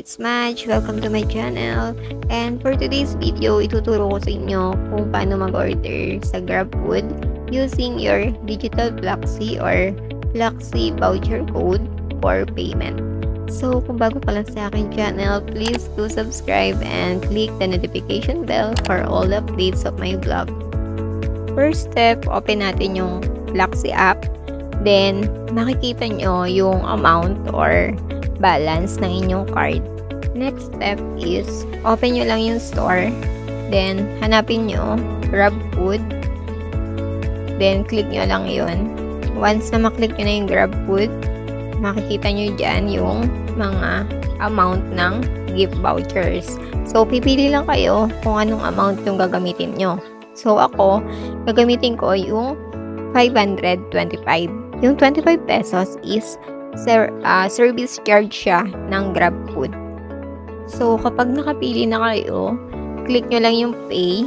it's Madge. Welcome to my channel. And for today's video, ituturo ko sa inyo kung paano mag-order sa GrabFood using your digital Fluxy or Fluxy voucher code for payment. So, kung bago ka lang sa aking channel, please do subscribe and click the notification bell for all updates of my vlog. First step, open natin yung Fluxy app. Then, makikita nyo yung amount or balance ng inyong card. Next step is, open nyo lang yung store. Then, hanapin nyo GrabFood. Then, click nyo lang yun. Once na maklik nyo na yung GrabFood, makikita nyo dyan yung mga amount ng gift vouchers. So, pipili lang kayo kung anong amount yung gagamitin nyo. So, ako, gagamitin ko yung 525. Yung 25 pesos is service charge siya ng GrabFood. So, kapag nakapili na kayo, click nyo lang yung pay.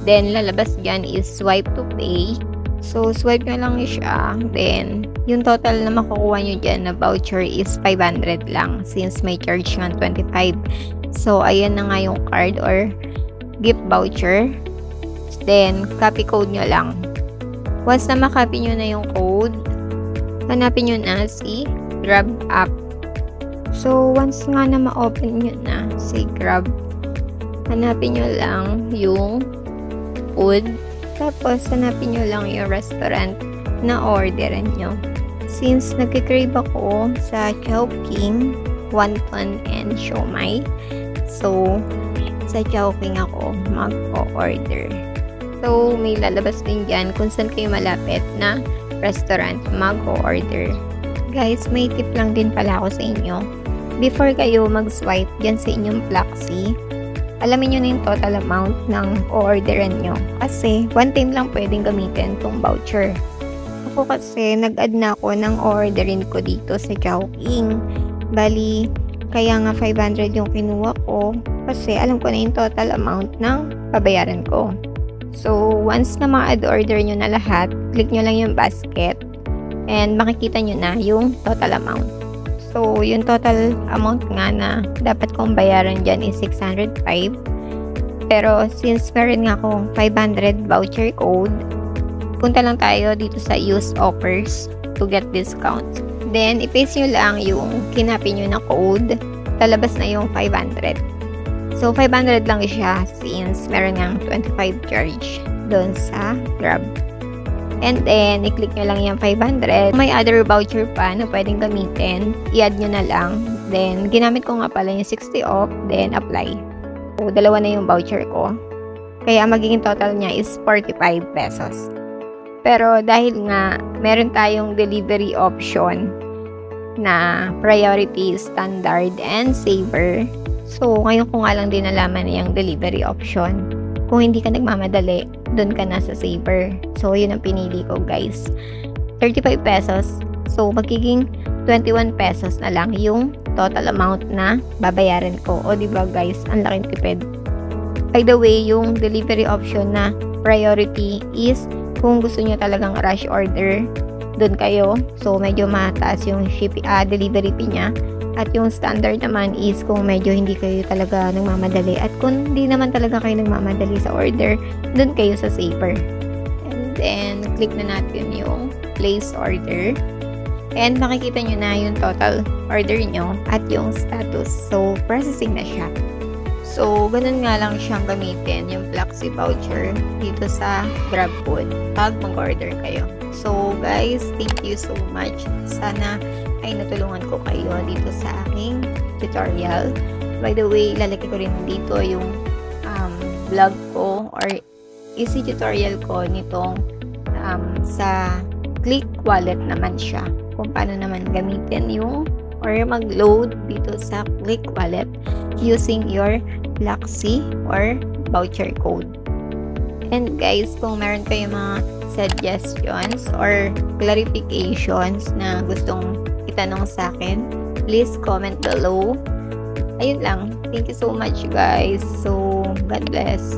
Then, lalabas dyan is swipe to pay. So, swipe nyo lang siya. Then, yung total na makukuha nyo dyan na voucher is 500 lang since may charge ng 25. So, ayan na nga yung card or gift voucher. Then, copy code nyo lang. Once na makopy nyo na yung code, hanapin nyo na si Grab app. So, once nga na ma-open nyo na si Grab, hanapin nyo lang yung food. Tapos, hanapin nyo lang yung restaurant na orderan nyo. Since nagkikrave ako sa Chowking, wonton, and siomai, so, sa Chowking ako mag-order. So, may lalabas din dyan kung saan kayo malapit na restaurant mag-order. Guys, may tip lang din pala ako sa inyo. Before kayo mag-swipe dyan sa inyong Fluxy, alamin nyo na yung total amount ng orderan nyo. Kasi, one time lang pwedeng gamitin tong voucher. Ako kasi, nag-add na ako ng orderin ko dito sa Chowking. Bali, kaya nga 500 yung kinuha ko. Kasi, alam ko na yung total amount ng babayaran ko. So, once na ma-add order nyo na lahat, click nyo lang yung basket and makikita nyo na yung total amount. So, yung total amount nga na dapat kong bayaran dyan is 605. Pero, since meron nga akong 500 voucher code, punta lang tayo dito sa use offers to get discounts. Then, i-paste nyo lang yung kinapin nyo na code, talabas na yung 500. So, 500 lang siya since meron ngang 25 charge doon sa Grab. And then, i-click nyo lang yung 500. May other voucher pa na pwedeng gamitin. I-add nyo na lang. Then, ginamit ko nga pala yung 60 off. Then, apply. So, dalawa na yung voucher ko. Kaya, magiging total niya is 45 pesos. Pero, dahil nga, meron tayong delivery option na priority, standard, and saver. So, ngayon ko nga lang din nalaman na yung delivery option. Kung hindi ka nagmamadali, doon ka na sa saver. So, yun ang pinili ko, guys. 35 pesos. So, magiging 21 pesos na lang yung total amount na babayaran ko. O, diba, guys? Ang laking tipid. By the way, yung delivery option na priority is kung gusto nyo talagang rush order, doon kayo. So, medyo mataas yung delivery fee niya. At yung standard naman is kung medyo hindi kayo talaga nagmamadali. At kung hindi naman talaga kayo nagmamadali sa order, dun kayo sa saver. And then, click na natin yung place order. And makikita nyo na yung total order nyo at yung status. So, processing na siya. So, ganun nga lang siyang gamitin yung Fluxy voucher dito sa GrabFood pag mag-order kayo. So, guys, thank you so much. Sana ay natulungan ko kayo dito sa aking tutorial. By the way, lalagay ko rin dito yung vlog ko or easy tutorial ko nitong sa Click Wallet naman siya. Kung paano naman gamitin yung or mag-load dito sa Click Wallet using your Fluxy or voucher code. And guys, kung meron kayong mga suggestions or clarifications na gustong itanong sa akin, please comment below. Ayun lang. Thank you so much, guys. So, God bless.